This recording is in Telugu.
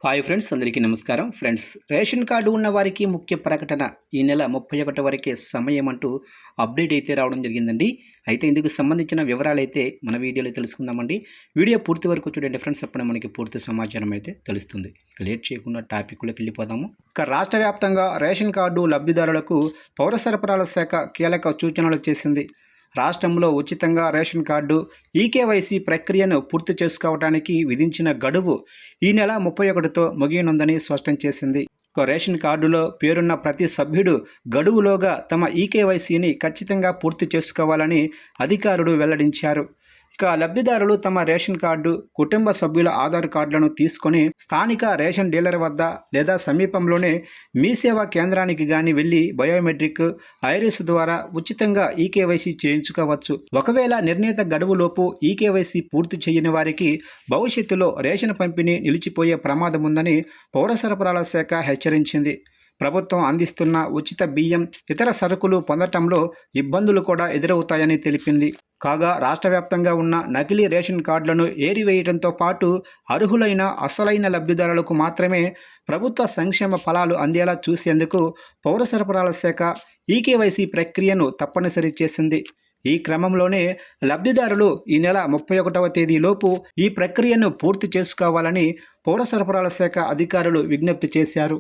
హాయ్ ఫ్రెండ్స్, అందరికీ నమస్కారం. ఫ్రెండ్స్, రేషన్ కార్డు ఉన్న వారికి ముఖ్య ప్రకటన ఈ నెల 31 వరకే సమయం అంటూ అప్డేట్ అయితే రావడం జరిగిందండి. అయితే ఇందుకు సంబంధించిన వివరాలైతే మన వీడియోలో తెలుసుకుందామండి. వీడియో పూర్తి వరకు చూడండి ఫ్రెండ్స్, అప్పుడే మనకి పూర్తి సమాచారం అయితే తెలుస్తుంది. లేట్ చేయకుండా టాపిక్లోకి వెళ్ళిపోదాము. ఇక రాష్ట్ర వ్యాప్తంగా రేషన్ కార్డు లబ్ధిదారులకు పౌర సరఫరాల శాఖ కీలక సూచనలు చేసింది. రాష్ట్రంలో ఉచితంగా రేషన్ కార్డు ఈకేవైసీ ప్రక్రియను పూర్తి చేసుకోవడానికి విధించిన గడువు ఈ నెల 31తో ముగియనుందని స్పష్టం చేసింది. రేషన్ కార్డులో పేరున్న ప్రతి సభ్యుడు గడువులోగా తమ ఈకేవైసీని ఖచ్చితంగా పూర్తి చేసుకోవాలని అధికారులు వెల్లడించారు. ఇక లబ్ధిదారులు తమ రేషన్ కార్డు, కుటుంబ సభ్యుల ఆధార్ కార్డులను తీసుకొని స్థానిక రేషన్ డీలర్ వద్ద లేదా సమీపంలోనే మీ సేవా కేంద్రానికి గాని వెళ్ళి బయోమెట్రిక్, ఐరిస్ ద్వారా ఉచితంగా ఈకేవైసీ చేయించుకోవచ్చు. ఒకవేళ నిర్ణీత గడువులోపు ఈకేవైసీ పూర్తి చేయని వారికి భవిష్యత్తులో రేషన్ పంపిణీ నిలిచిపోయే ప్రమాదం ఉందని పౌర సరఫరాల శాఖ హెచ్చరించింది. ప్రభుత్వం అందిస్తున్న ఉచిత బియ్యం, ఇతర సరుకులు పొందటంలో ఇబ్బందులు కూడా ఎదురవుతాయని తెలిపింది. కాగా రాష్ట్ర వ్యాప్తంగా ఉన్న నకిలీ రేషన్ కార్డులను ఏరివేయడంతో పాటు అర్హులైన అసలైన లబ్ధిదారులకు మాత్రమే ప్రభుత్వ సంక్షేమ ఫలాలు అందేలా చూసేందుకు పౌర సరఫరాల శాఖ ఈకేవైసీ ప్రక్రియను తప్పనిసరి చేసింది. ఈ క్రమంలోనే లబ్ధిదారులు ఈ నెల 31వ తేదీలోపు ఈ ప్రక్రియను పూర్తి చేసుకోవాలని పౌర సరఫరాల శాఖ అధికారులు విజ్ఞప్తి చేశారు.